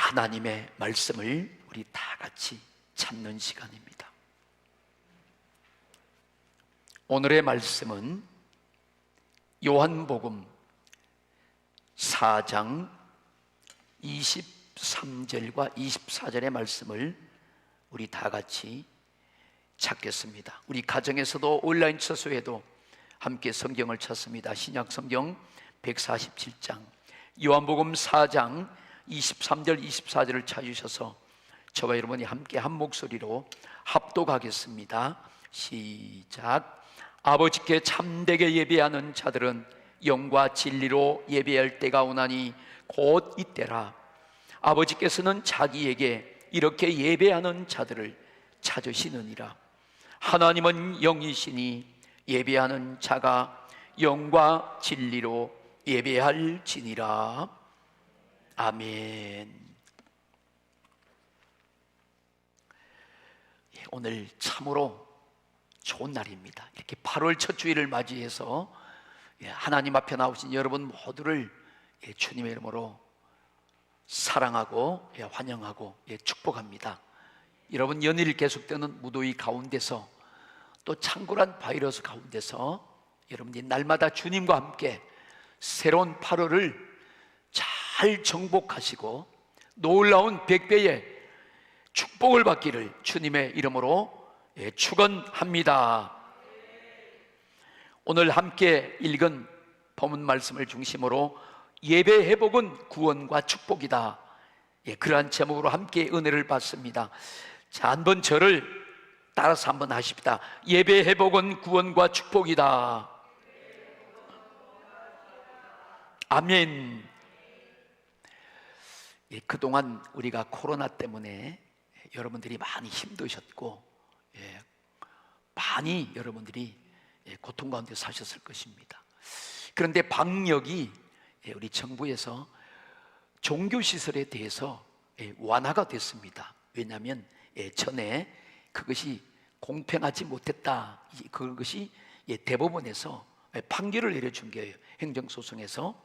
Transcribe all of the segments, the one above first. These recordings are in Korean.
하나님의 말씀을 우리 다 같이 찾는 시간입니다. 오늘의 말씀은 요한복음 4장 23절과 24절의 말씀을 우리 다 같이 찾겠습니다. 우리 가정에서도 온라인 처소에도 함께 성경을 찾습니다. 신약 성경 147장 요한복음 4장 23절 24절을 찾으셔서 저와 여러분이 함께 한 목소리로 합독하겠습니다. 시작. 아버지께 참되게 예배하는 자들은 영과 진리로 예배할 때가 오나니 곧 이때라. 아버지께서는 자기에게 이렇게 예배하는 자들을 찾으시느니라. 하나님은 영이시니 예배하는 자가 영과 진리로 예배할지니라. 아멘. 오늘 참으로 좋은 날입니다. 이렇게 8월 첫 주일을 맞이해서 하나님 앞에 나오신 여러분 모두를 주님의 이름으로 사랑하고 환영하고 축복합니다. 여러분 연일 계속되는 무더위 가운데서 또 창궐한 바이러스 가운데서 여러분이 날마다 주님과 함께 새로운 8월을 잘 정복하시고 놀라운 100배의 축복을 받기를 주님의 이름으로 축원합니다. 오늘 함께 읽은 본문 말씀을 중심으로 예배 회복은 구원과 축복이다. 그러한 제목으로 함께 은혜를 받습니다. 자, 한번 저를 따라서 한번 하십시다. 예배 회복은 구원과 축복이다. 아멘. 그동안 우리가 코로나 때문에 여러분들이 많이 힘드셨고 많이 여러분들이 고통 가운데 사셨을 것입니다. 그런데 방역이 우리 정부에서 종교시설에 대해서 완화가 됐습니다. 왜냐하면 전에 그것이 공평하지 못했다, 그것이 대법원에서 판결을 내려준 거예요. 행정소송에서.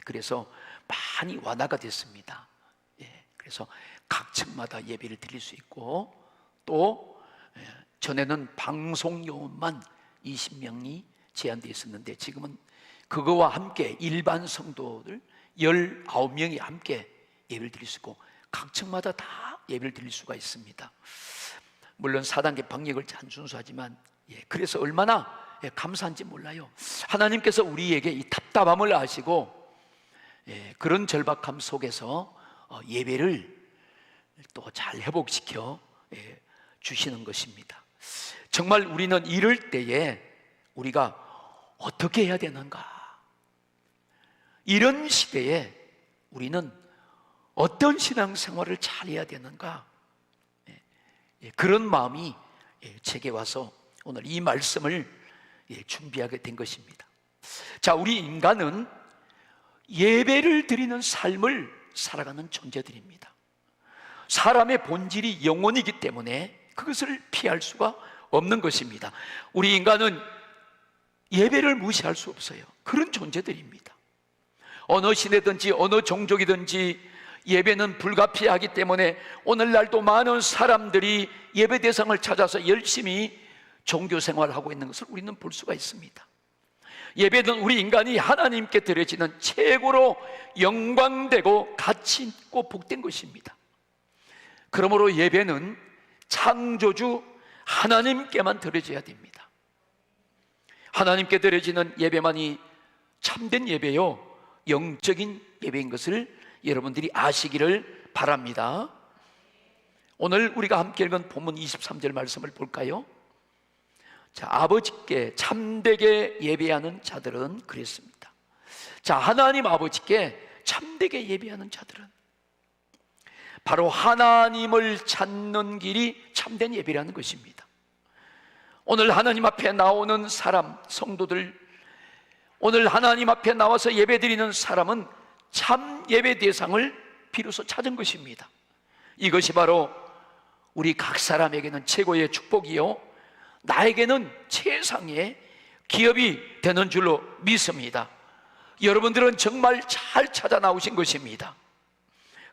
그래서 많이 완화가 됐습니다. 그래서 각 층마다 예배를 드릴 수 있고, 또 전에는 방송요원만 20명이 제한되어 있었는데 지금은 그거와 함께 일반 성도들 19명이 함께 예배를 드릴 수 있고 각 층마다 다 예배를 드릴 수가 있습니다. 물론 4단계 방역을 잘 준수하지만 그래서 얼마나 감사한지 몰라요. 하나님께서 우리에게 이 답답함을 아시고 그런 절박함 속에서 예배를 또 잘 회복시켜 주시는 것입니다. 정말 우리는 이럴 때에 우리가 어떻게 해야 되는가? 이런 시대에 우리는 어떤 신앙생활을 잘해야 되는가? 그런 마음이 제게 와서 오늘 이 말씀을 준비하게 된 것입니다. 자, 우리 인간은 예배를 드리는 삶을 살아가는 존재들입니다. 사람의 본질이 영혼이기 때문에 그것을 피할 수가 없는 것입니다. 우리 인간은 예배를 무시할 수 없어요. 그런 존재들입니다. 어느 시대든지 어느 종족이든지 예배는 불가피하기 때문에 오늘날도 많은 사람들이 예배 대상을 찾아서 열심히 종교 생활을 하고 있는 것을 우리는 볼 수가 있습니다. 예배는 우리 인간이 하나님께 드려지는 최고로 영광되고 가치 있고 복된 것입니다. 그러므로 예배는 창조주 하나님께만 드려져야 됩니다. 하나님께 드려지는 예배만이 참된 예배요, 영적인 예배인 것을 여러분들이 아시기를 바랍니다. 오늘 우리가 함께 읽은 본문 23절 말씀을 볼까요? 자, 아버지께 참되게 예배하는 자들은 그랬습니다. 자, 하나님 아버지께 참되게 예배하는 자들은 바로 하나님을 찾는 길이 참된 예배라는 것입니다. 오늘 하나님 앞에 나오는 사람, 성도들, 오늘 하나님 앞에 나와서 예배드리는 사람은 참 예배 대상을 비로소 찾은 것입니다. 이것이 바로 우리 각 사람에게는 최고의 축복이요, 나에게는 최상의 기업이 되는 줄로 믿습니다. 여러분들은 정말 잘 찾아 나오신 것입니다.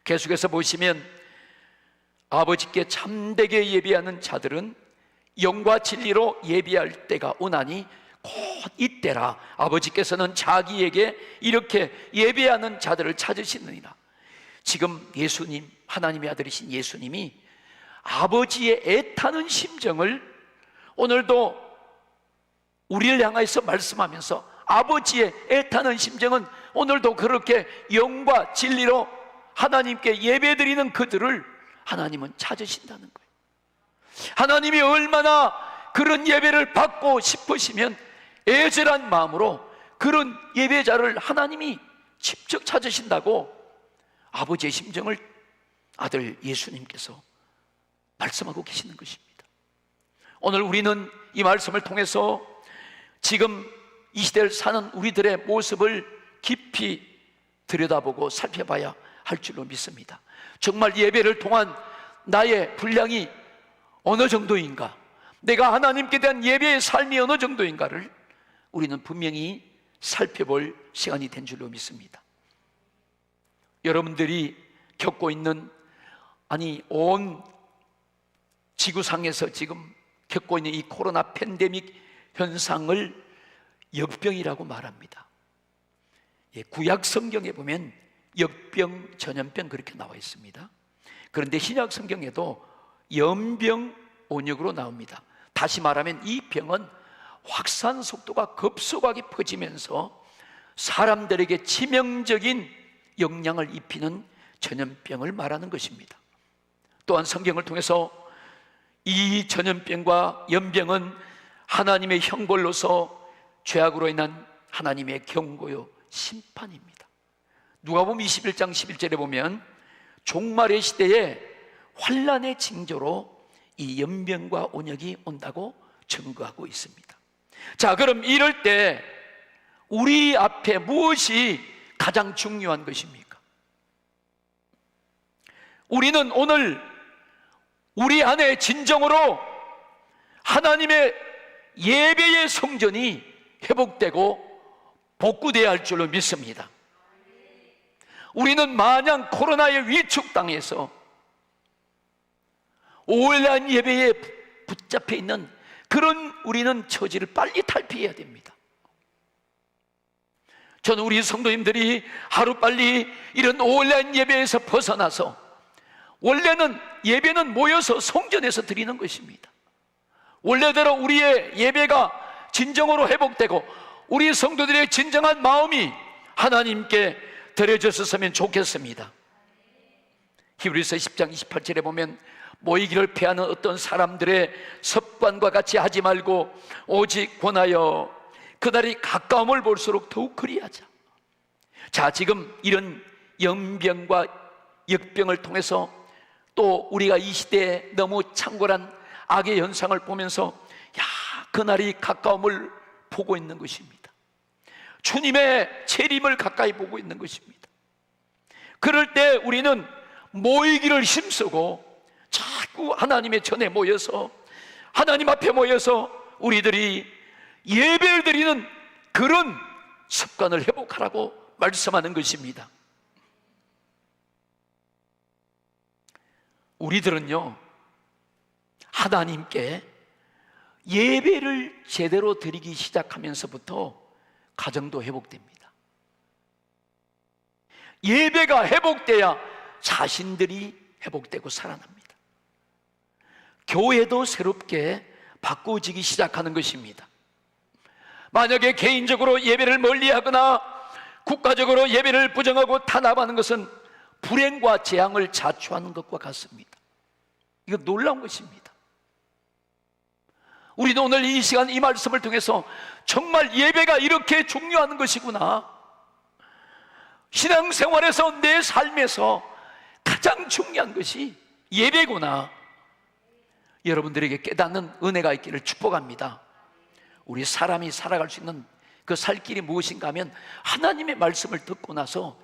계속해서 보시면 아버지께 참되게 예배하는 자들은 영과 진리로 예배할 때가 오나니 곧 이때라. 아버지께서는 자기에게 이렇게 예배하는 자들을 찾으시느니라. 지금 예수님, 하나님의 아들이신 예수님이 아버지의 애타는 심정을 오늘도 우리를 향해서 말씀하면서, 아버지의 애타는 심정은 오늘도 그렇게 영과 진리로 하나님께 예배드리는 그들을 하나님은 찾으신다는 거예요. 하나님이 얼마나 그런 예배를 받고 싶으시면 애절한 마음으로 그런 예배자를 하나님이 직접 찾으신다고 아버지의 심정을 아들 예수님께서 말씀하고 계시는 것입니다. 오늘 우리는 이 말씀을 통해서 지금 이 시대를 사는 우리들의 모습을 깊이 들여다보고 살펴봐야 할 줄로 믿습니다. 정말 예배를 통한 나의 분량이 어느 정도인가, 내가 하나님께 대한 예배의 삶이 어느 정도인가를 우리는 분명히 살펴볼 시간이 된 줄로 믿습니다. 여러분들이 겪고 있는, 온 지구상에서 지금 겪고 있는 이 코로나 팬데믹 현상을 역병이라고 말합니다. 구약 성경에 보면 역병, 전염병 그렇게 나와 있습니다. 그런데 신약 성경에도 연병, 온역으로 나옵니다. 다시 말하면 이 병은 확산 속도가 급속하게 퍼지면서 사람들에게 치명적인 영향을 입히는 전염병을 말하는 것입니다. 또한 성경을 통해서 이 전염병과 연병은 하나님의 형벌로서 죄악으로 인한 하나님의 경고요, 심판입니다. 누가복음 21장 11절에 보면 종말의 시대에 환난의 징조로 이 연병과 온역이 온다고 증거하고 있습니다. 자, 그럼 이럴 때 우리 앞에 무엇이 가장 중요한 것입니까? 우리는 오늘 우리 안에 진정으로 하나님의 예배의 성전이 회복되고 복구되어야 할 줄로 믿습니다. 우리는 마냥 코로나의 위축당해서 온라인 예배에 붙잡혀 있는 그런 우리는 처지를 빨리 탈피해야 됩니다. 저는 우리 성도님들이 하루빨리 이런 온라인 예배에서 벗어나서, 원래는 예배는 모여서 성전에서 드리는 것입니다. 원래대로 우리의 예배가 진정으로 회복되고 우리 성도들의 진정한 마음이 하나님께 드려졌으면 좋겠습니다. 히브리서 10장 28절에 보면 모이기를 피하는 어떤 사람들의 습관과 같이 하지 말고 오직 권하여 그날이 가까움을 볼수록 더욱 그리하자. 자, 지금 이런 연병과 역병을 통해서 또 우리가 이 시대에 너무 창궐한 악의 현상을 보면서 그날이 가까움을 보고 있는 것입니다. 주님의 재림을 가까이 보고 있는 것입니다. 그럴 때 우리는 모이기를 힘쓰고 자꾸 하나님의 전에 모여서, 하나님 앞에 모여서 우리들이 예배를 드리는 그런 습관을 회복하라고 말씀하는 것입니다. 우리들은요, 하나님께 예배를 제대로 드리기 시작하면서부터 가정도 회복됩니다. 예배가 회복돼야 자신들이 회복되고 살아납니다. 교회도 새롭게 바꿔지기 시작하는 것입니다. 만약에 개인적으로 예배를 멀리하거나 국가적으로 예배를 부정하고 탄압하는 것은 불행과 재앙을 자초하는 것과 같습니다. 이거 놀라운 것입니다. 우리는 오늘 이 시간 이 말씀을 통해서 정말 예배가 이렇게 중요한 것이구나, 신앙생활에서 내 삶에서 가장 중요한 것이 예배구나, 여러분들에게 깨닫는 은혜가 있기를 축복합니다. 우리 사람이 살아갈 수 있는 그 살 길이 무엇인가 하면 하나님의 말씀을 듣고 나서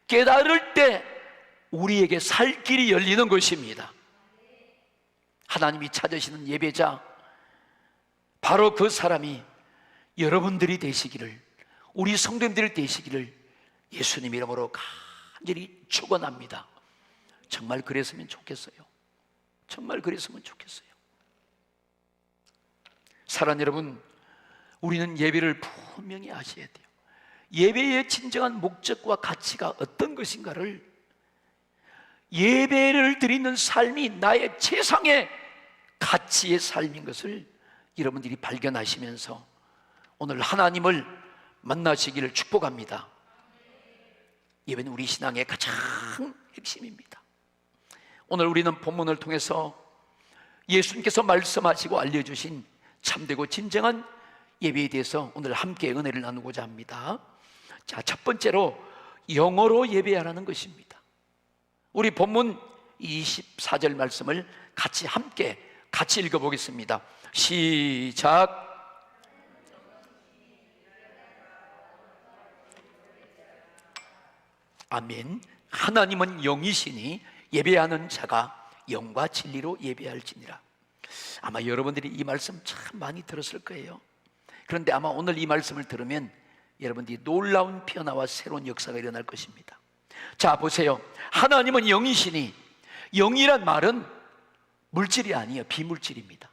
깨달을 때 우리에게 살 길이 열리는 것입니다. 하나님이 찾으시는 예배자, 바로 그 사람이 여러분들이 되시기를, 우리 성도님들이 되시기를 예수님 이름으로 간절히 축원합니다. 정말 그랬으면 좋겠어요. 정말 그랬으면 좋겠어요. 사랑하는 여러분, 우리는 예배를 분명히 아셔야 돼요. 예배의 진정한 목적과 가치가 어떤 것인가를, 예배를 드리는 삶이 나의 최상의 가치의 삶인 것을 여러분들이 발견하시면서 오늘 하나님을 만나시기를 축복합니다. 예배는 우리 신앙의 가장 핵심입니다. 오늘 우리는 본문을 통해서 예수님께서 말씀하시고 알려주신 참되고 진정한 예배에 대해서 오늘 함께 은혜를 나누고자 합니다. 자, 첫 번째로 영어로 예배하라는 것입니다. 우리 본문 24절 말씀을 같이 읽어보겠습니다. 시작. 아멘. 하나님은 영이시니 예배하는 자가 영과 진리로 예배할지니라. 아마 여러분들이 이 말씀 참 많이 들었을 거예요. 그런데 아마 오늘 이 말씀을 들으면 여러분들이 놀라운 변화와 새로운 역사가 일어날 것입니다. 자, 보세요. 하나님은 영이시니, 영이란 말은 물질이 아니에요. 비물질입니다.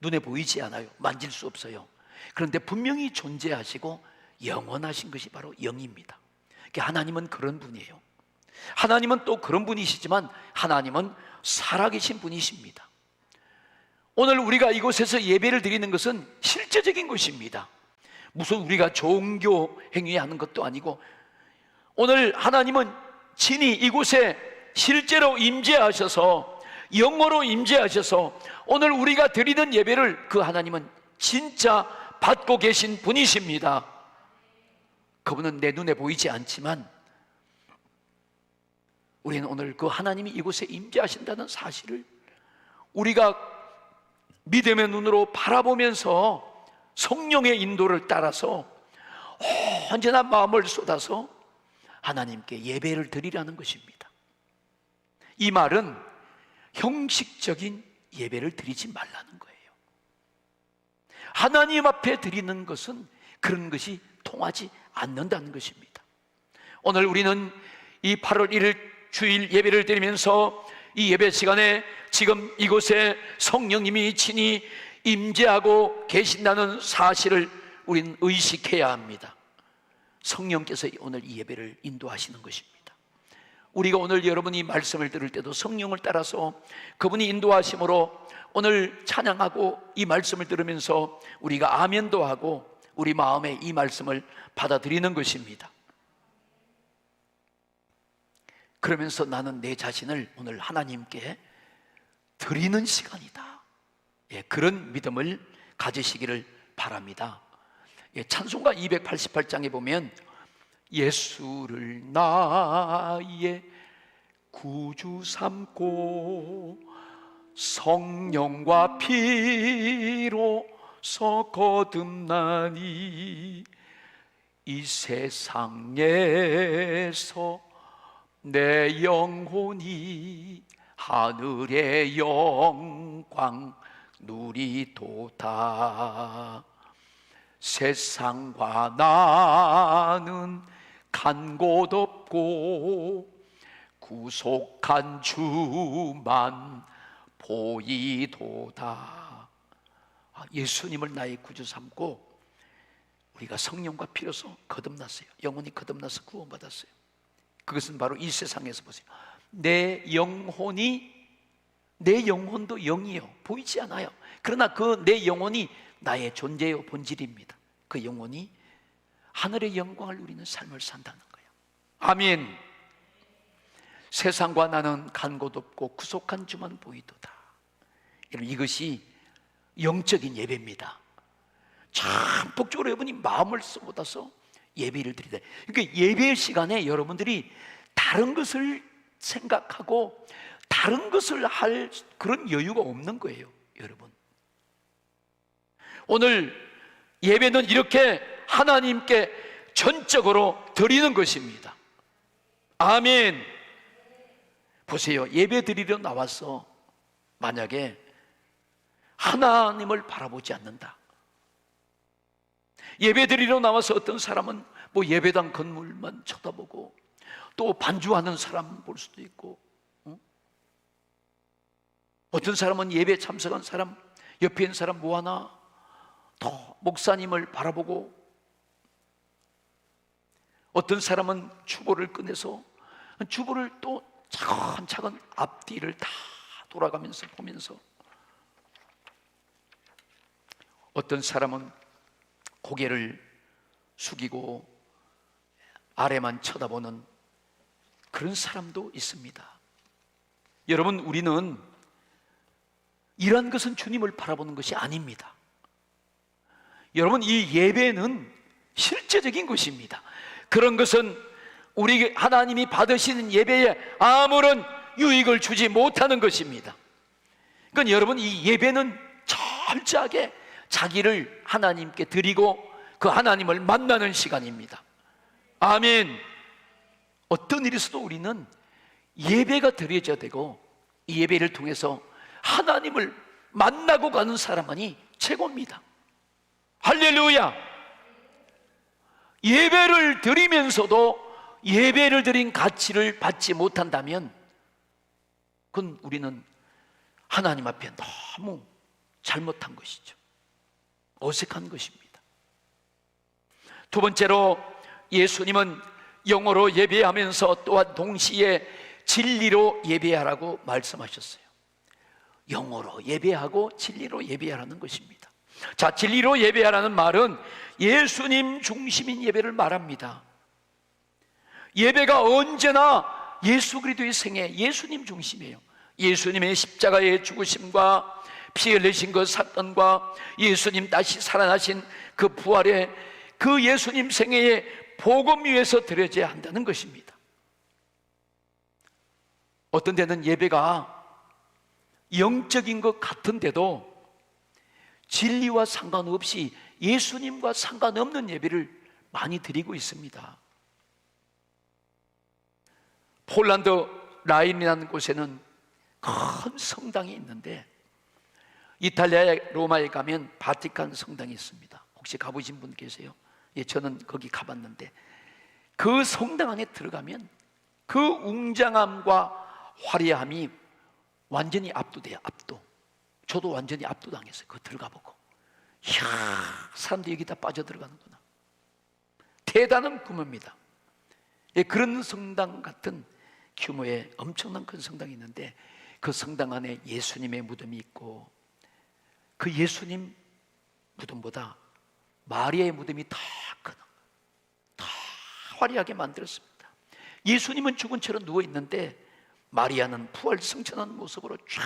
눈에 보이지 않아요. 만질 수 없어요. 그런데 분명히 존재하시고 영원하신 것이 바로 영입니다. 하나님은 그런 분이에요. 하나님은 또 그런 분이시지만 하나님은 살아계신 분이십니다. 오늘 우리가 이곳에서 예배를 드리는 것은 실제적인 것입니다. 무슨 우리가 종교 행위하는 것도 아니고, 오늘 하나님은 친히 이곳에 실제로 임재하셔서, 영어로 임재하셔서 오늘 우리가 드리는 예배를 그 하나님은 진짜 받고 계신 분이십니다. 그분은 내 눈에 보이지 않지만 우리는 오늘 그 하나님이 이곳에 임재하신다는 사실을 우리가 믿음의 눈으로 바라보면서 성령의 인도를 따라서 언제나 마음을 쏟아서 하나님께 예배를 드리라는 것입니다. 이 말은 형식적인 예배를 드리지 말라는 거예요. 하나님 앞에 드리는 것은 그런 것이 통하지 않는다는 것입니다. 오늘 우리는 이 8월 1일 주일 예배를 드리면서 이 예배 시간에 지금 이곳에 성령님이 친히 임재하고 계신다는 사실을 우리는 의식해야 합니다. 성령께서 오늘 이 예배를 인도하시는 것입니다. 우리가 오늘 여러분이 말씀을 들을 때도 성령을 따라서 그분이 인도하심으로 오늘 찬양하고 이 말씀을 들으면서 우리가 아멘도 하고 우리 마음에 이 말씀을 받아들이는 것입니다. 그러면서 나는 내 자신을 오늘 하나님께 드리는 시간이다. 그런 믿음을 가지시기를 바랍니다. 찬송가 288장에 보면 예수를 나의 구주 삼고 성령과 피로 거듭나니 이 세상에서 내 영혼이 하늘의 영광 누리도다. 세상과 나는 간 곳 없고 구속한 주만 보이도다. 예수님을 나의 구주 삼고 우리가 성령과 피로서 거듭났어요. 영혼이 거듭나서 구원받았어요. 그것은 바로 이 세상에서 보세요. 내 영혼도 영이요, 보이지 않아요. 그러나 그 내 영혼이 나의 존재요, 본질입니다. 그 영혼이 하늘의 영광을 누리는 삶을 산다는 거예요. 아멘. 세상과 나는 간 곳 없고 구속한 주만 보이도다. 여러분, 이것이 영적인 예배입니다. 참 복적으로 여러분이 마음을 쏟아서 예배를 드리다. 그러니까 예배 시간에 여러분들이 다른 것을 생각하고 다른 것을 할 그런 여유가 없는 거예요, 여러분. 오늘 예배는 이렇게 하나님께 전적으로 드리는 것입니다. 아멘. 보세요. 예배 드리러 나와서 만약에 하나님을 바라보지 않는다. 예배 드리러 나와서 어떤 사람은 뭐 예배당 건물만 쳐다보고 또 반주하는 사람 볼 수도 있고 어떤 사람은 예배 참석한 사람, 옆에 있는 사람 뭐하나 더 목사님을 바라보고, 어떤 사람은 주보를 꺼내서 주보를 또 차근차근 앞뒤를 다 돌아가면서 보면서, 어떤 사람은 고개를 숙이고 아래만 쳐다보는 그런 사람도 있습니다. 여러분, 우리는 이러한 것은 주님을 바라보는 것이 아닙니다. 여러분, 이 예배는 실제적인 것입니다. 그런 것은 우리 하나님이 받으시는 예배에 아무런 유익을 주지 못하는 것입니다. 그러니까 여러분, 이 예배는 철저하게 자기를 하나님께 드리고 그 하나님을 만나는 시간입니다. 아멘. 어떤 일이 있어도 우리는 예배가 드려져야 되고, 이 예배를 통해서 하나님을 만나고 가는 사람만이 최고입니다. 할렐루야. 예배를 드리면서도 예배를 드린 가치를 받지 못한다면 그건 우리는 하나님 앞에 너무 잘못한 것이죠. 어색한 것입니다. 두 번째로, 예수님은 영어로 예배하면서 또한 동시에 진리로 예배하라고 말씀하셨어요. 영어로 예배하고 진리로 예배하라는 것입니다. 자, 진리로 예배하라는 말은 예수님 중심인 예배를 말합니다. 예배가 언제나 예수 그리스도의 생애, 예수님 중심이에요. 예수님의 십자가의 죽으심과 피 흘리신 그 사건과 예수님 다시 살아나신 그 부활의 그 예수님 생애의 복음 위에서 드려져야 한다는 것입니다. 어떤 데는 예배가 영적인 것 같은데도 진리와 상관없이 예수님과 상관없는 예배를 많이 드리고 있습니다. 폴란드 라인이라는 곳에는 큰 성당이 있는데, 이탈리아의 로마에 가면 바티칸 성당이 있습니다. 혹시 가보신 분 계세요? 예, 저는 거기 가봤는데, 그 성당 안에 들어가면 그 웅장함과 화려함이 완전히 압도돼요. 압도. 저도 완전히 압도당했어요. 그거 들어가 보고, 이야, 사람들이 여기 다 빠져들어가는구나. 대단한 규모입니다. 예, 그런 성당 같은 규모의 엄청난 큰 성당이 있는데, 그 성당 안에 예수님의 무덤이 있고, 그 예수님 무덤보다 마리아의 무덤이 더 화려하게 만들었습니다. 예수님은 죽은 채로 누워 있는데 마리아는 부활 승천한 모습으로 쫙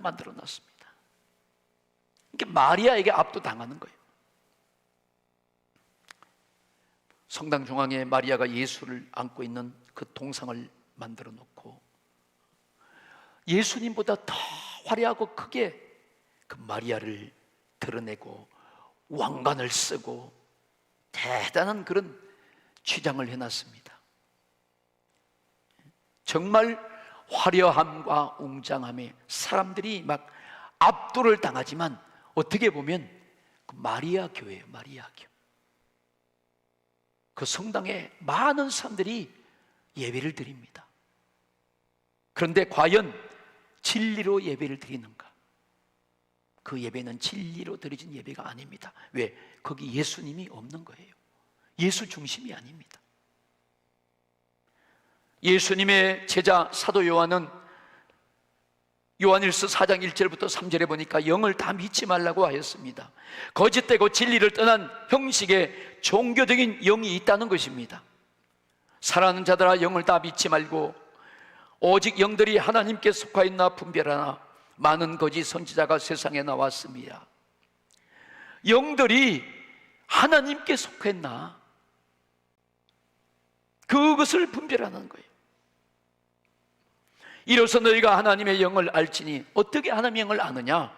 만들어 놨습니다. 이게 마리아에게 압도당하는 거예요. 성당 중앙에 마리아가 예수를 안고 있는 그 동상을 만들어 놓고, 예수님보다 더 화려하고 크게 그 마리아를 드러내고 왕관을 쓰고 대단한 그런 취장을 해놨습니다. 정말 화려함과 웅장함에 사람들이 막 압도를 당하지만, 어떻게 보면 그 마리아 교회예요. 마리아 교. 그 성당에 많은 사람들이 예배를 드립니다. 그런데 과연 진리로 예배를 드리는가? 그 예배는 진리로 드려진 예배가 아닙니다. 왜? 거기 예수님이 없는 거예요. 예수 중심이 아닙니다. 예수님의 제자 사도 요한은 요한일서 4장 1절부터 3절에 보니까 영을 다 믿지 말라고 하였습니다. 거짓되고 진리를 떠난 형식의 종교적인 영이 있다는 것입니다. 사랑하는 자들아, 영을 다 믿지 말고 오직 영들이 하나님께 속하였나 분별하나. 많은 거짓 선지자가 세상에 나왔습니다. 영들이 하나님께 속했나, 그것을 분별하는 거예요. 이로써 너희가 하나님의 영을 알지니 어떻게 하나님의 영을 아느냐?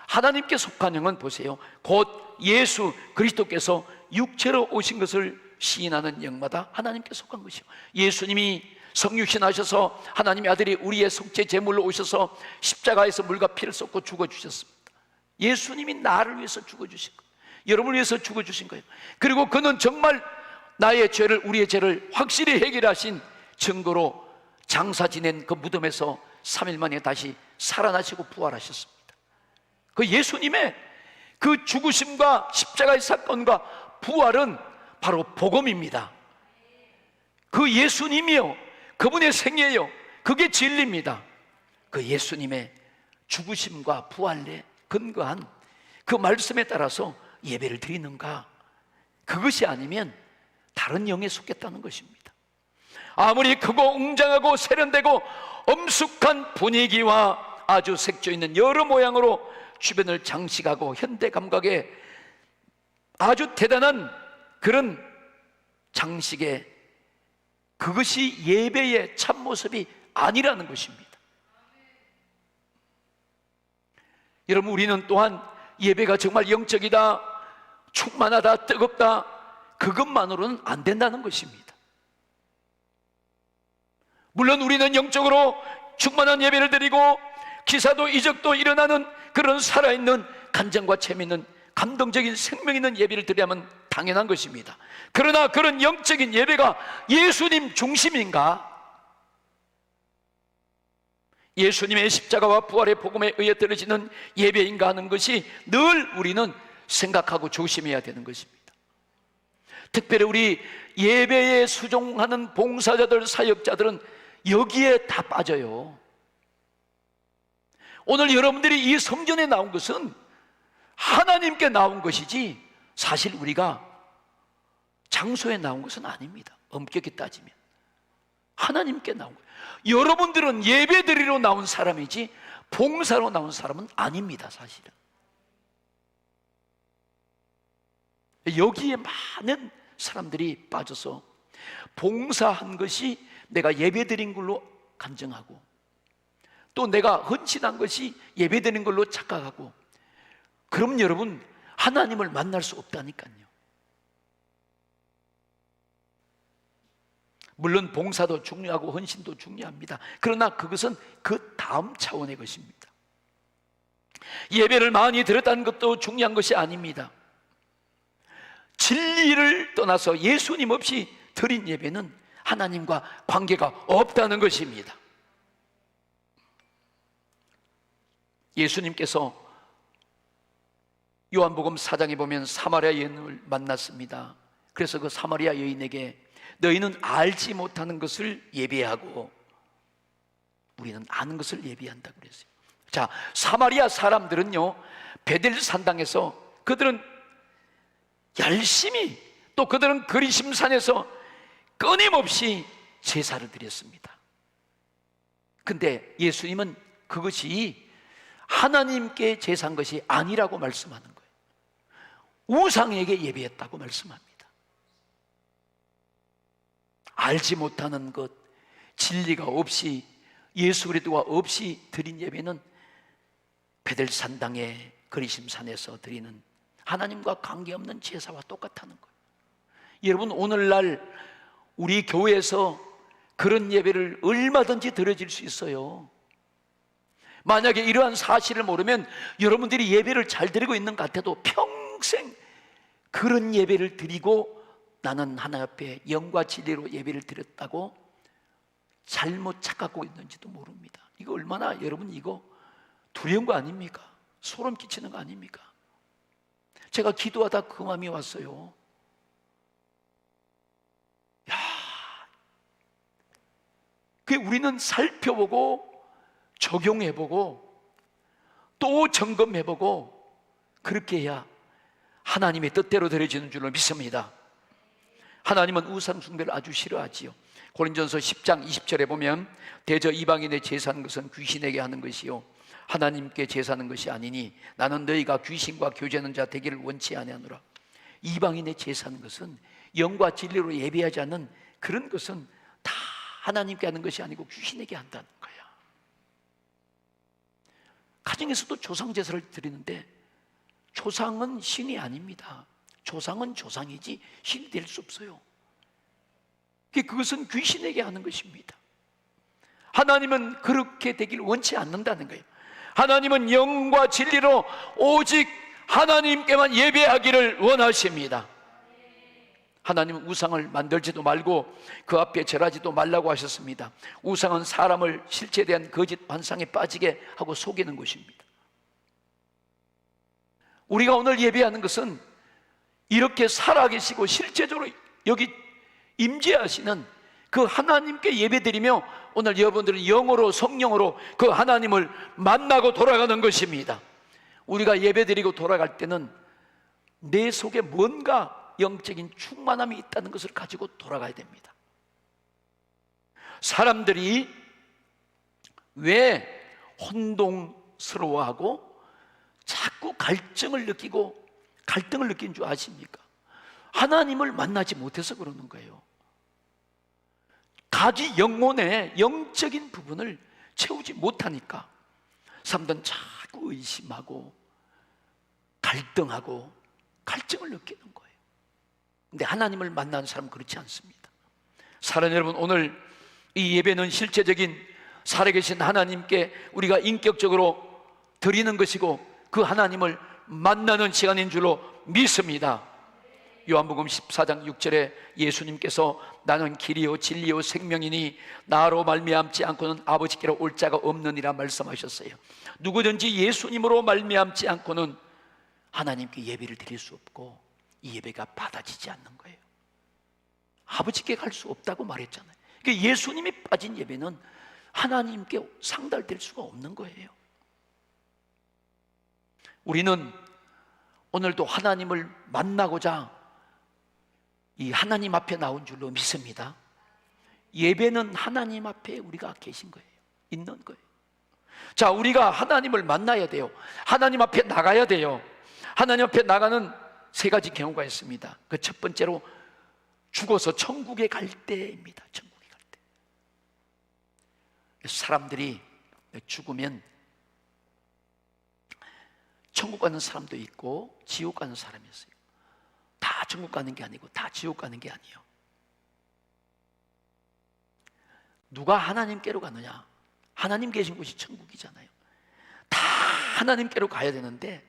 하나님께 속한 영은 보세요, 곧 예수 그리스도께서 육체로 오신 것을 시인하는 영마다 하나님께 속한 것이요, 예수님이 성육신하셔서 하나님의 아들이 우리의 속죄 제물로 오셔서 십자가에서 물과 피를 쏟고 죽어주셨습니다. 예수님이 나를 위해서 죽어주신 거예요. 여러분을 위해서 죽어주신 거예요. 그리고 그는 정말 나의 죄를, 우리의 죄를 확실히 해결하신 증거로 장사 지낸 그 무덤에서 3일 만에 다시 살아나시고 부활하셨습니다. 그 예수님의 그 죽으심과 십자가의 사건과 부활은 바로 복음입니다. 그 예수님이요, 그분의 생애요, 그게 진리입니다. 그 예수님의 죽으심과 부활에 근거한 그 말씀에 따라서 예배를 드리는가? 그것이 아니면 다른 영에 속겠다는 것입니다. 아무리 크고 웅장하고 세련되고 엄숙한 분위기와 아주 색조 있는 여러 모양으로 주변을 장식하고 현대 감각에 아주 대단한 그런 장식에, 그것이 예배의 참모습이 아니라는 것입니다. 여러분, 우리는 또한 예배가 정말 영적이다, 충만하다, 뜨겁다, 그것만으로는 안 된다는 것입니다. 물론 우리는 영적으로 충만한 예배를 드리고 기사도 이적도 일어나는 그런 살아있는 간증과 재미있는 감동적인 생명 있는 예배를 드려야만 당연한 것입니다. 그러나 그런 영적인 예배가 예수님 중심인가? 예수님의 십자가와 부활의 복음에 의해 드려지는 예배인가 하는 것이 늘 우리는 생각하고 조심해야 되는 것입니다. 특별히 우리 예배에 수종하는 봉사자들, 사역자들은 여기에 다 빠져요. 오늘 여러분들이 이 성전에 나온 것은 하나님께 나온 것이지 사실 우리가 장소에 나온 것은 아닙니다. 엄격히 따지면 하나님께 나온 거예요. 여러분들은 예배드리러 나온 사람이지 봉사로 나온 사람은 아닙니다. 사실은 여기에 많은 사람들이 빠져서 봉사한 것이 내가 예배드린 걸로 간증하고, 또 내가 헌신한 것이 예배드린 걸로 착각하고, 그럼 여러분 하나님을 만날 수 없다니까요. 물론 봉사도 중요하고 헌신도 중요합니다. 그러나 그것은 그 다음 차원의 것입니다. 예배를 많이 드렸다는 것도 중요한 것이 아닙니다. 진리를 떠나서 예수님 없이 드린 예배는 하나님과 관계가 없다는 것입니다. 예수님께서 요한복음 4장에 보면 사마리아 여인을 만났습니다. 그래서 그 사마리아 여인에게 너희는 알지 못하는 것을 예배하고 우리는 아는 것을 예배한다고 그랬어요. 자, 사마리아 사람들은요, 베델 산당에서 그들은 열심히, 또 그들은 그리심산에서 끊임없이 제사를 드렸습니다. 근데 예수님은 그것이 하나님께 제사한 것이 아니라고 말씀하는 거예요. 우상에게 예배했다고 말씀합니다. 알지 못하는 것, 진리가 없이, 예수 그리스도가 없이 드린 예배는 베델 산당의 그리심산에서 드리는 하나님과 관계없는 제사와 똑같다는 거예요. 여러분, 오늘날 우리 교회에서 그런 예배를 얼마든지 드려질 수 있어요. 만약에 이러한 사실을 모르면 여러분들이 예배를 잘 드리고 있는 것 같아도 평생 그런 예배를 드리고 나는 하나님 앞에 영과 진리로 예배를 드렸다고 잘못 착각하고 있는지도 모릅니다. 이거 얼마나, 여러분, 이거 두려운 거 아닙니까? 소름 끼치는 거 아닙니까? 제가 기도하다 그 마음이 왔어요. 야, 그 우리는 살펴보고 적용해보고 또 점검해보고 그렇게 해야 하나님의 뜻대로 드려지는 줄로 믿습니다. 하나님은 우상 숭배를 아주 싫어하지요. 고린전서 10장 20절에 보면 대저 이방인의 제사하는 것은 귀신에게 하는 것이요 하나님께 제사하는 것이 아니니 나는 너희가 귀신과 교제하는 자 되기를 원치 아니하노라. 이방인의 제사하는 것은 영과 진리로 예배하지 않는 그런 것은 다 하나님께 하는 것이 아니고 귀신에게 한다는 거야. 가정에서도 조상 제사를 드리는데 조상은 신이 아닙니다. 조상은 조상이지 신이 될 수 없어요. 그것은 귀신에게 하는 것입니다. 하나님은 그렇게 되길 원치 않는다는 거예요. 하나님은 영과 진리로 오직 하나님께만 예배하기를 원하십니다. 하나님은 우상을 만들지도 말고 그 앞에 절하지도 말라고 하셨습니다. 우상은 사람을 실체에 대한 거짓 환상에 빠지게 하고 속이는 것입니다. 우리가 오늘 예배하는 것은 이렇게 살아계시고 실제적으로 여기 임재하시는 그 하나님께 예배드리며 오늘 여러분들은 영으로 성령으로 그 하나님을 만나고 돌아가는 것입니다. 우리가 예배드리고 돌아갈 때는 내 속에 뭔가 영적인 충만함이 있다는 것을 가지고 돌아가야 됩니다. 사람들이 왜 혼동스러워하고 자꾸 갈등을 느낀 줄 아십니까? 하나님을 만나지 못해서 그러는 거예요. 가지 영혼의 영적인 부분을 채우지 못하니까 사람들은 자꾸 의심하고 갈등하고 갈증을 느끼는 거예요. 근데 하나님을 만나는 사람은 그렇지 않습니다. 사랑하는 여러분, 오늘 이 예배는 실제적인 살아계신 하나님께 우리가 인격적으로 드리는 것이고 그 하나님을 만나는 시간인 줄로 믿습니다. 요한복음 14장 6절에 예수님께서 나는 길이요 진리요 생명이니 나로 말미암지 않고는 아버지께로 올 자가 없느니라 말씀하셨어요. 누구든지 예수님으로 말미암지 않고는 하나님께 예배를 드릴 수 없고 이 예배가 받아지지 않는 거예요. 아버지께 갈 수 없다고 말했잖아요. 그러니까 예수님이 빠진 예배는 하나님께 상달될 수가 없는 거예요. 우리는 오늘도 하나님을 만나고자 이 하나님 앞에 나온 줄로 믿습니다. 예배는 하나님 앞에 우리가 계신 거예요. 있는 거예요. 자, 우리가 하나님을 만나야 돼요. 하나님 앞에 나가야 돼요. 하나님 앞에 나가는 세 가지 경우가 있습니다. 그 첫 번째로 죽어서 천국에 갈 때입니다. 천국에 갈 때. 사람들이 죽으면 천국 가는 사람도 있고 지옥 가는 사람이 있어요. 다 천국 가는 게 아니고 다 지옥 가는 게 아니에요. 누가 하나님께로 가느냐? 하나님 계신 곳이 천국이잖아요. 다 하나님께로 가야 되는데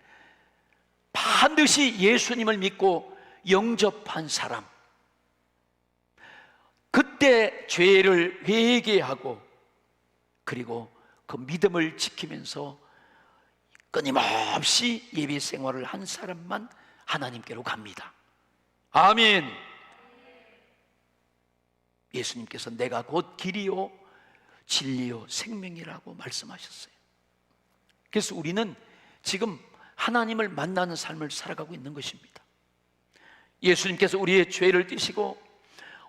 반드시 예수님을 믿고 영접한 사람, 그때 죄를 회개하고 그리고 그 믿음을 지키면서 끊임없이 예배 생활을 한 사람만 하나님께로 갑니다. 아멘. 예수님께서 내가 곧 길이요 진리요 생명이라고 말씀하셨어요. 그래서 우리는 지금 하나님을 만나는 삶을 살아가고 있는 것입니다. 예수님께서 우리의 죄를 띠시고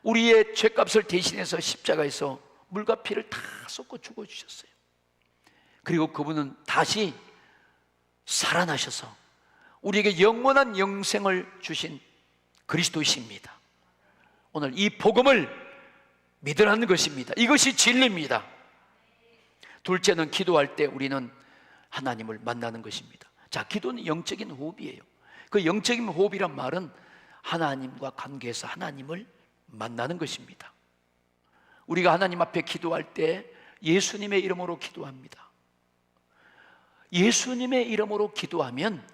우리의 죄값을 대신해서 십자가에서 물과 피를 다 쏟고 죽어주셨어요. 그리고 그분은 다시 살아나셔서 우리에게 영원한 영생을 주신 그리스도이십니다. 오늘 이 복음을 믿으라는 것입니다. 이것이 진리입니다. 둘째는 기도할 때 우리는 하나님을 만나는 것입니다. 자, 기도는 영적인 호흡이에요. 그 영적인 호흡이란 말은 하나님과 관계에서 하나님을 만나는 것입니다. 우리가 하나님 앞에 기도할 때 예수님의 이름으로 기도합니다. 예수님의 이름으로 기도하면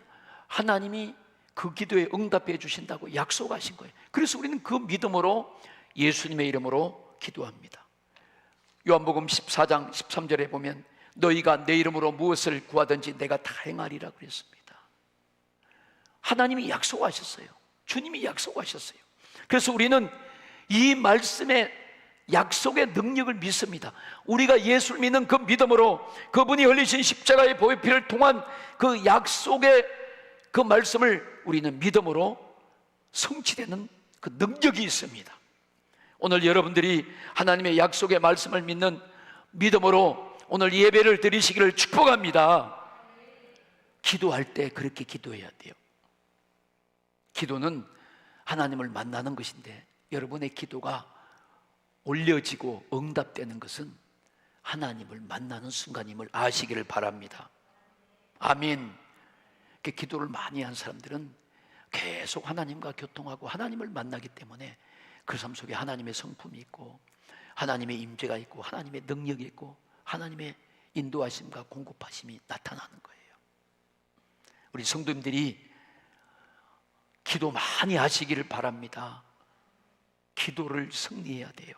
하나님이 그 기도에 응답해 주신다고 약속하신 거예요. 그래서 우리는 그 믿음으로 예수님의 이름으로 기도합니다. 요한복음 14장 13절에 보면 너희가 내 이름으로 무엇을 구하든지 내가 다 행하리라 그랬습니다. 하나님이 약속하셨어요. 주님이 약속하셨어요. 그래서 우리는 이 말씀의 약속의 능력을 믿습니다. 우리가 예수를 믿는 그 믿음으로 그분이 흘리신 십자가의 보혈 피를 통한 그 약속의 그 말씀을 우리는 믿음으로 성취되는 그 능력이 있습니다. 오늘 여러분들이 하나님의 약속의 말씀을 믿는 믿음으로 오늘 예배를 드리시기를 축복합니다. 기도할 때 그렇게 기도해야 돼요. 기도는 하나님을 만나는 것인데 여러분의 기도가 올려지고 응답되는 것은 하나님을 만나는 순간임을 아시기를 바랍니다. 아멘. 기도를 많이 한 사람들은 계속 하나님과 교통하고 하나님을 만나기 때문에 그 삶 속에 하나님의 성품이 있고 하나님의 임재가 있고 하나님의 능력이 있고 하나님의 인도하심과 공급하심이 나타나는 거예요. 우리 성도님들이 기도 많이 하시기를 바랍니다. 기도를 승리해야 돼요.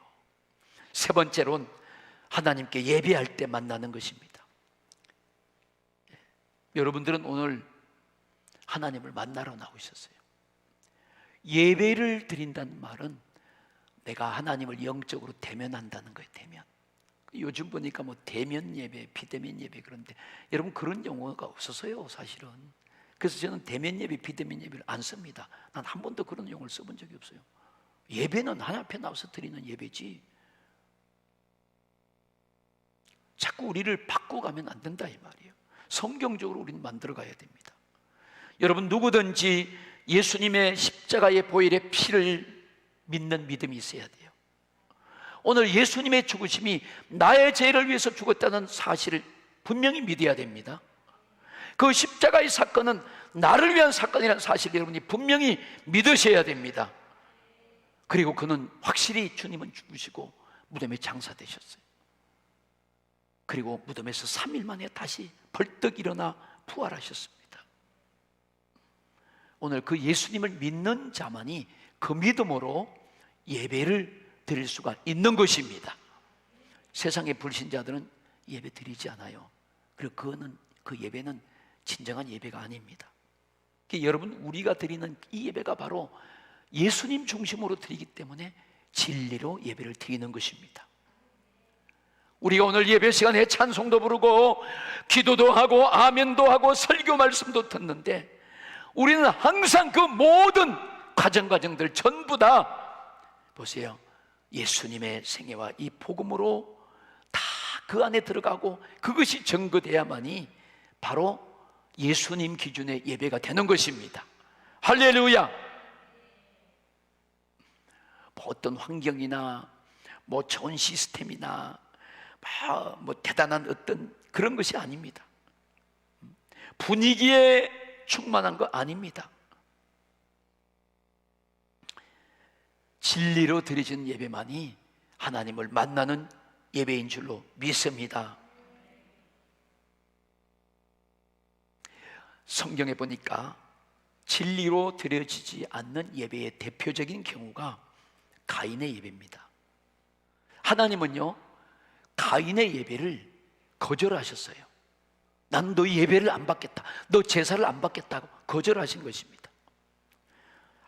세 번째로는 하나님께 예배할 때 만나는 것입니다. 여러분들은 오늘 하나님을 만나러 나오셨어요. 예배를 드린다는 말은 내가 하나님을 영적으로 대면한다는 거예요. 대면. 요즘 보니까 뭐 대면 예배, 비대면 예배, 그런데 여러분 그런 용어가 없어서요, 사실은. 그래서 저는 대면 예배, 비대면 예배를 안 씁니다. 난 한 번도 그런 용어를 써본 적이 없어요. 예배는 하나님 앞에 나와서 드리는 예배지, 자꾸 우리를 바꿔가면 안 된다 이 말이에요. 성경적으로 우리는 만들어 가야 됩니다. 여러분, 누구든지 예수님의 십자가의 보혈의 피를 믿는 믿음이 있어야 돼요. 오늘 예수님의 죽으심이 나의 죄를 위해서 죽었다는 사실을 분명히 믿어야 됩니다. 그 십자가의 사건은 나를 위한 사건이라는 사실을 여러분이 분명히 믿으셔야 됩니다. 그리고 그는 확실히 주님은 죽으시고 무덤에 장사되셨어요. 그리고 무덤에서 3일 만에 다시 벌떡 일어나 부활하셨습니다. 오늘 그 예수님을 믿는 자만이 그 믿음으로 예배를 드릴 수가 있는 것입니다. 세상의 불신자들은 예배 드리지 않아요. 그리고 그 예배는 진정한 예배가 아닙니다. 여러분, 우리가 드리는 이 예배가 바로 예수님 중심으로 드리기 때문에 진리로 예배를 드리는 것입니다. 우리가 오늘 예배 시간에 찬송도 부르고 기도도 하고 아멘도 하고 설교 말씀도 듣는데, 우리는 항상 그 모든 과정들 전부 다 보세요, 예수님의 생애와 이 복음으로 다 그 안에 들어가고 그것이 증거돼야만이 바로 예수님 기준의 예배가 되는 것입니다. 할렐루야. 뭐 어떤 환경이나 뭐 좋은 시스템이나 뭐 대단한 어떤 그런 것이 아닙니다. 분위기에 충만한 거 아닙니다. 진리로 드려진 예배만이 하나님을 만나는 예배인 줄로 믿습니다. 성경에 보니까 진리로 드려지지 않는 예배의 대표적인 경우가 가인의 예배입니다. 하나님은요, 가인의 예배를 거절하셨어요. 난 너 예배를 안 받겠다, 너 제사를 안 받겠다고 거절하신 것입니다.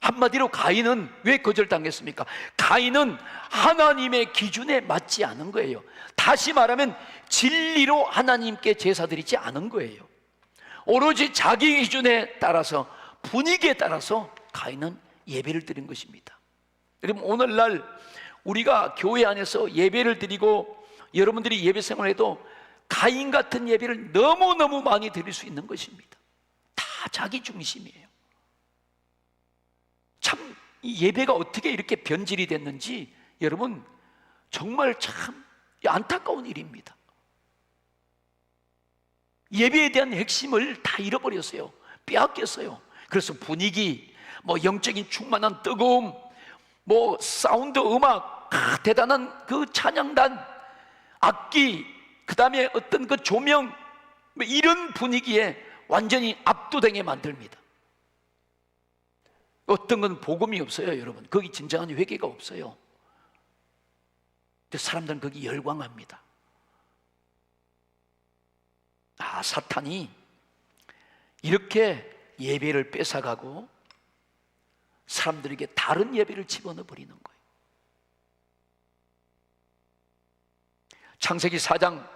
한마디로 가인은 왜 거절당했습니까? 가인은 하나님의 기준에 맞지 않은 거예요. 다시 말하면 진리로 하나님께 제사 드리지 않은 거예요. 오로지 자기 기준에 따라서, 분위기에 따라서 가인은 예배를 드린 것입니다. 여러분, 오늘날 우리가 교회 안에서 예배를 드리고 여러분들이 예배 생활해도 가인 같은 예배를 너무너무 많이 드릴 수 있는 것입니다. 다 자기 중심이에요. 참, 이 예배가 어떻게 이렇게 변질이 됐는지 여러분 정말 참 안타까운 일입니다. 예배에 대한 핵심을 다 잃어버렸어요. 빼앗겼어요. 그래서 분위기, 뭐 영적인 충만한 뜨거움, 뭐 사운드, 음악, 대단한 그 찬양단, 악기, 그 다음에 어떤 그 조명, 뭐 이런 분위기에 완전히 압도되게 만듭니다. 어떤 건 복음이 없어요, 여러분. 거기 진정한 회개가 없어요. 근데 사람들은 거기 열광합니다. 사탄이 이렇게 예배를 뺏어가고 사람들에게 다른 예배를 집어넣어 버리는 거예요. 창세기 4장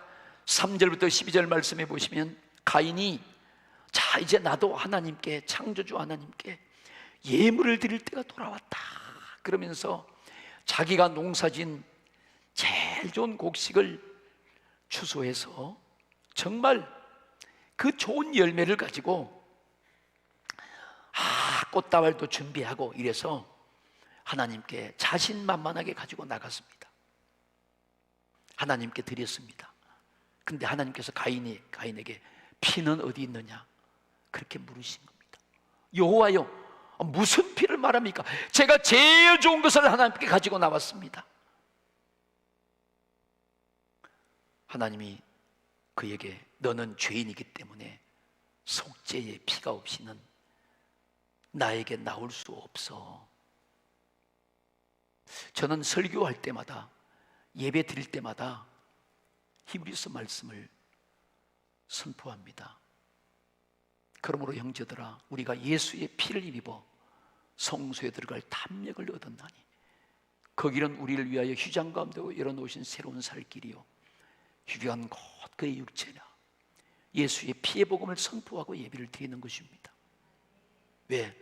3절부터 12절 말씀해 보시면 가인이, 자 이제 나도 하나님께, 창조주 하나님께 예물을 드릴 때가 돌아왔다 그러면서 자기가 농사진 제일 좋은 곡식을 추수해서 정말 그 좋은 열매를 가지고 꽃다발도 준비하고 이래서 하나님께 자신만만하게 가지고 나갔습니다. 하나님께 드렸습니다. 근데 하나님께서 가인에게 피는 어디 있느냐 그렇게 물으신 겁니다. 여호와여, 무슨 피를 말합니까? 제가 제일 좋은 것을 하나님께 가지고 나왔습니다. 하나님이 그에게 너는 죄인이기 때문에 속죄의 피가 없이는 나에게 나올 수 없어. 저는 설교할 때마다, 예배 드릴 때마다 히브리서 말씀을 선포합니다. 그러므로 형제들아, 우리가 예수의 피를 입어 성소에 들어갈 담력을 얻었나니 그 길은 우리를 위하여 휴장 가운데 열어놓으신 새로운 살 길이요 휴교한 곧 그의 육체라. 예수의 피의 복음을 선포하고 예배를 드리는 것입니다. 왜?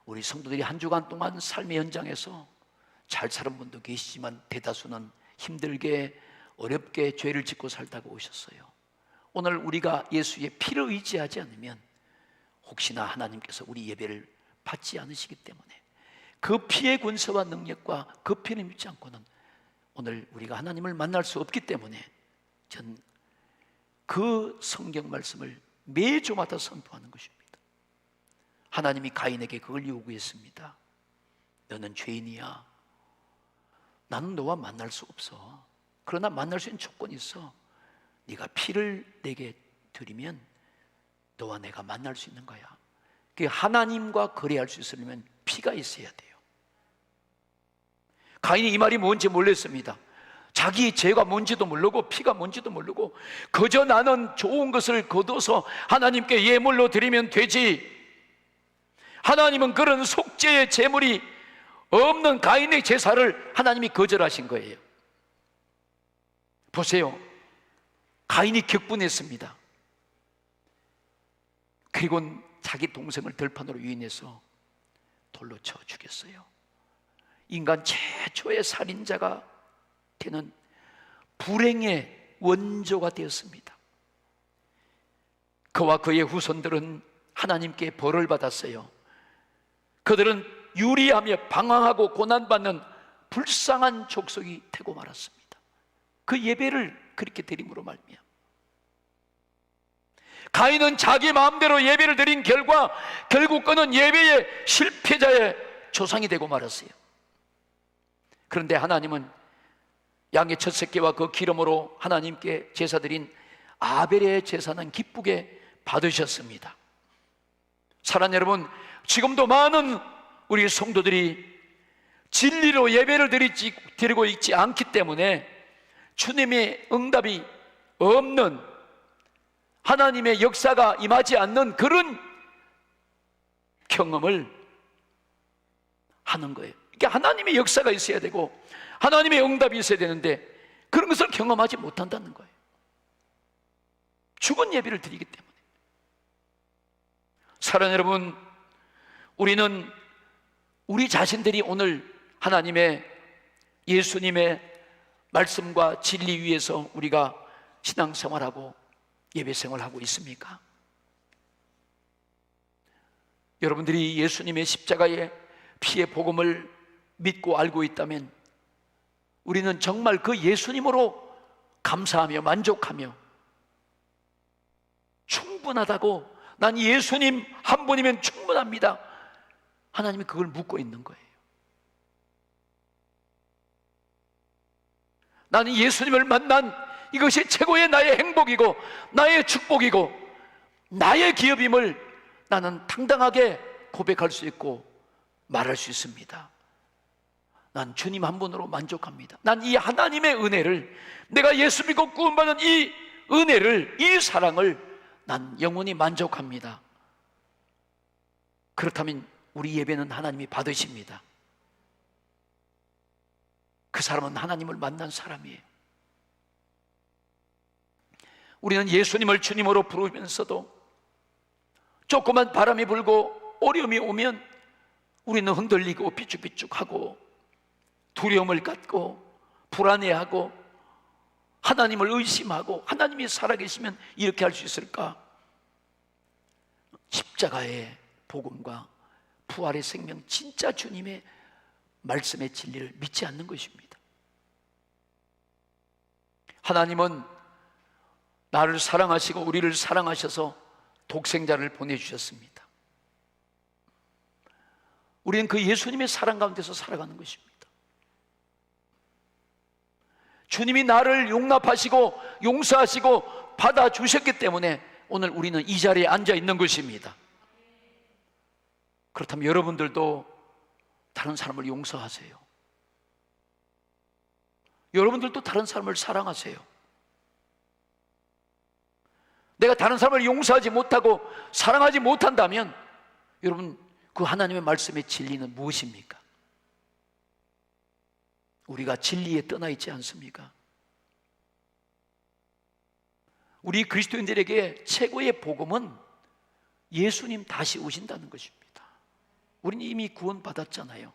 우리 성도들이 한 주간 동안 삶의 현장에서 잘 사는 분도 계시지만 대다수는 힘들게 어렵게 죄를 짓고 살다가 오셨어요. 오늘 우리가 예수의 피를 의지하지 않으면 혹시나 하나님께서 우리 예배를 받지 않으시기 때문에 그 피의 권세와 능력과 그 피를 믿지 않고는 오늘 우리가 하나님을 만날 수 없기 때문에 전 그 성경 말씀을 매주마다 선포하는 것입니다. 하나님이 가인에게 그걸 요구했습니다. 너는 죄인이야. 나는 너와 만날 수 없어. 그러나 만날 수 있는 조건이 있어. 네가 피를 내게 드리면 너와 내가 만날 수 있는 거야. 하나님과 거래할 수 있으려면 피가 있어야 돼요. 가인이 이 말이 뭔지 몰랐습니다. 자기 죄가 뭔지도 모르고 피가 뭔지도 모르고 그저 나는 좋은 것을 거둬서 하나님께 예물로 드리면 되지. 하나님은 그런 속죄의 제물이 없는 가인의 제사를 하나님이 거절하신 거예요. 보세요. 가인이 격분했습니다. 그리고 자기 동생을 들판으로 유인해서 돌로 쳐 죽였어요. 인간 최초의 살인자가 되는 불행의 원조가 되었습니다. 그와 그의 후손들은 하나님께 벌을 받았어요. 그들은 유리하며 방황하고 고난받는 불쌍한 족속이 되고 말았습니다. 그 예배를 그렇게 드림으로 말미암아 가인은 자기 마음대로 예배를 드린 결과 결국 그는 예배의 실패자의 조상이 되고 말았어요. 그런데 하나님은 양의 첫 새끼와 그 기름으로 하나님께 제사 드린 아벨의 제사는 기쁘게 받으셨습니다. 사랑하는 여러분, 지금도 많은 우리 성도들이 진리로 예배를 드리고 있지 않기 때문에 주님의 응답이 없는, 하나님의 역사가 임하지 않는 그런 경험을 하는 거예요. 이게 하나님의 역사가 있어야 되고 하나님의 응답이 있어야 되는데 그런 것을 경험하지 못한다는 거예요. 죽은 예배를 드리기 때문에. 사랑하는 여러분, 우리는 우리 자신들이 오늘 하나님의, 예수님의 말씀과 진리 위에서 우리가 신앙생활하고 예배생활하고 있습니까? 여러분들이 예수님의 십자가의 피의 복음을 믿고 알고 있다면 우리는 정말 그 예수님으로 감사하며 만족하며 충분하다고, 난 예수님 한 분이면 충분합니다, 하나님이 그걸 묻고 있는 거예요. 나는 예수님을 만난 이것이 최고의 나의 행복이고 나의 축복이고 나의 기업임을 나는 당당하게 고백할 수 있고 말할 수 있습니다. 난 주님 한 분으로 만족합니다. 난 이 하나님의 은혜를, 내가 예수 믿고 구원받은 이 은혜를, 이 사랑을 난 영원히 만족합니다. 그렇다면 우리 예배는 하나님이 받으십니다. 그 사람은 하나님을 만난 사람이에요. 우리는 예수님을 주님으로 부르면서도 조그만 바람이 불고 어려움이 오면 우리는 흔들리고 삐죽삐죽하고 두려움을 갖고 불안해하고 하나님을 의심하고, 하나님이 살아계시면 이렇게 할 수 있을까? 십자가의 복음과 부활의 생명, 진짜 주님의 말씀의 진리를 믿지 않는 것입니다. 하나님은 나를 사랑하시고 우리를 사랑하셔서 독생자를 보내주셨습니다. 우리는 그 예수님의 사랑 가운데서 살아가는 것입니다. 주님이 나를 용납하시고 용서하시고 받아주셨기 때문에 오늘 우리는 이 자리에 앉아 있는 것입니다. 그렇다면 여러분들도 다른 사람을 용서하세요. 여러분들도 다른 사람을 사랑하세요. 내가 다른 사람을 용서하지 못하고 사랑하지 못한다면 여러분, 그 하나님의 말씀의 진리는 무엇입니까? 우리가 진리에 떠나 있지 않습니까? 우리 그리스도인들에게 최고의 복음은 예수님 다시 오신다는 것입니다. 우리는 이미 구원받았잖아요.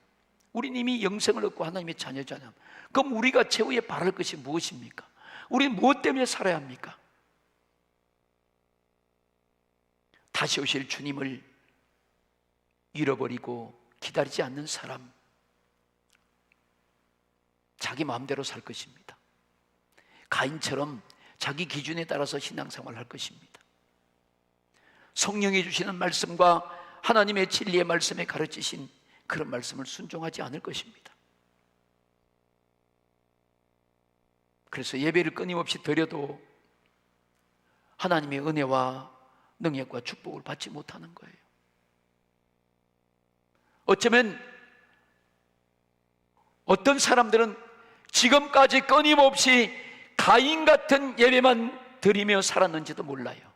우리는 이미 영생을 얻고 하나님의 자녀잖아요. 그럼 우리가 최후에 바랄 것이 무엇입니까? 우리는 무엇 때문에 살아야 합니까? 다시 오실 주님을 잃어버리고 기다리지 않는 사람, 자기 마음대로 살 것입니다. 가인처럼 자기 기준에 따라서 신앙생활을 할 것입니다. 성령이 주시는 말씀과 하나님의 진리의 말씀에 가르치신 그런 말씀을 순종하지 않을 것입니다. 그래서 예배를 끊임없이 드려도 하나님의 은혜와 능력과 축복을 받지 못하는 거예요. 어쩌면 어떤 사람들은 지금까지 끊임없이 가인 같은 예배만 드리며 살았는지도 몰라요.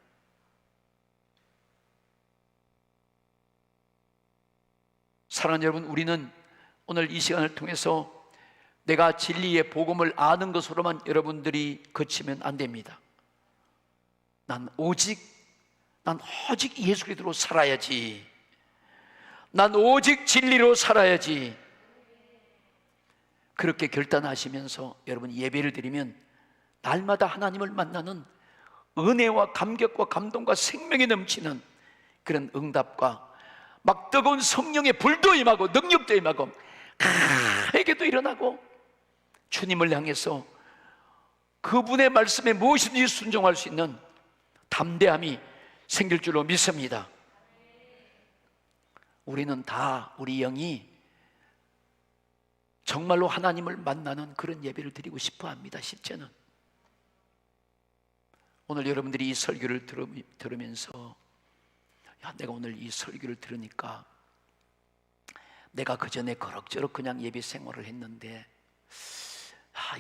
사랑하는 여러분, 우리는 오늘 이 시간을 통해서 내가 진리의 복음을 아는 것으로만 여러분들이 그치면 안 됩니다. 난 오직 예수 그리스도로 살아야지. 난 오직 진리로 살아야지. 그렇게 결단하시면서 여러분 예배를 드리면 날마다 하나님을 만나는 은혜와 감격과 감동과 생명이 넘치는 그런 응답과 막 뜨거운 성령의 불도 임하고 능력도 임하고 회개도 일어나고 주님을 향해서 그분의 말씀에 무엇이든지 순종할 수 있는 담대함이 생길 줄로 믿습니다. 우리는 다 우리 영이 정말로 하나님을 만나는 그런 예배를 드리고 싶어 합니다. 실제는 오늘 여러분들이 이 설교를 들으면서 내가 오늘 이 설교를 들으니까 내가 그전에 그럭저럭 그냥 예배 생활을 했는데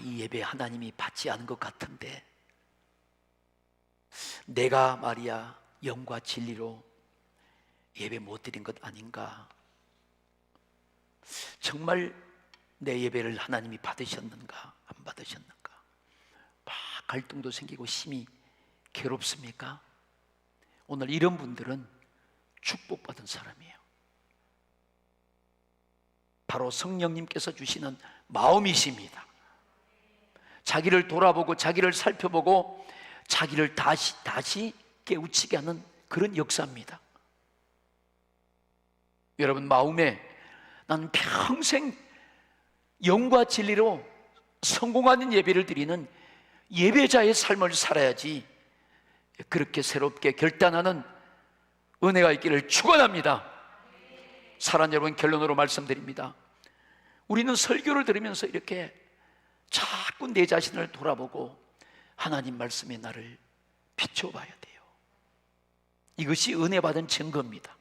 이 예배 하나님이 받지 않은 것 같은데 내가 말이야 영과 진리로 예배 못 드린 것 아닌가? 정말 내 예배를 하나님이 받으셨는가 안 받으셨는가? 막 갈등도 생기고 심히 괴롭습니까? 오늘 이런 분들은 축복받은 사람이에요. 바로 성령님께서 주시는 마음이십니다. 자기를 돌아보고 자기를 살펴보고 자기를 다시 깨우치게 하는 그런 역사입니다. 여러분 마음에 나는 평생 영과 진리로 성공하는 예배를 드리는 예배자의 삶을 살아야지, 그렇게 새롭게 결단하는 은혜가 있기를 축원합니다. 사랑하는 여러분, 결론으로 말씀드립니다. 우리는 설교를 들으면서 이렇게 자꾸 내 자신을 돌아보고 하나님 말씀에 나를 비춰봐야 돼요. 이것이 은혜 받은 증거입니다.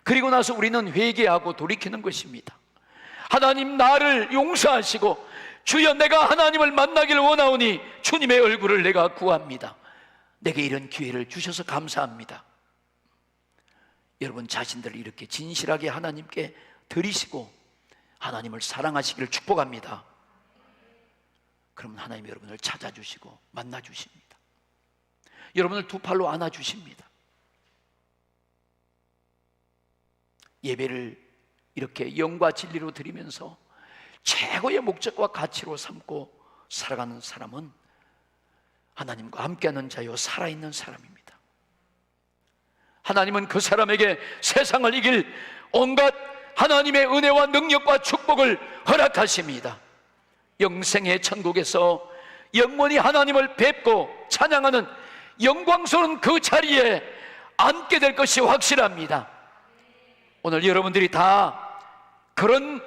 그리고 나서 우리는 회개하고 돌이키는 것입니다. 하나님 나를 용서하시고 주여 내가 하나님을 만나기를 원하오니 주님의 얼굴을 내가 구합니다. 내게 이런 기회를 주셔서 감사합니다. 여러분 자신들을 이렇게 진실하게 하나님께 드리시고 하나님을 사랑하시기를 축복합니다. 그러면 하나님이 여러분을 찾아주시고 만나주십니다. 여러분을 두 팔로 안아주십니다. 예배를 이렇게 영과 진리로 드리면서 최고의 목적과 가치로 삼고 살아가는 사람은 하나님과 함께하는 자요 살아있는 사람입니다. 하나님은 그 사람에게 세상을 이길 온갖 하나님의 은혜와 능력과 축복을 허락하십니다. 영생의 천국에서 영원히 하나님을 뵙고 찬양하는 영광스러운 그 자리에 앉게 될 것이 확실합니다. 오늘 여러분들이 다 그런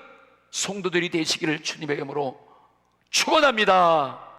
성도들이 되시기를 주님의 이름으로 축원합니다.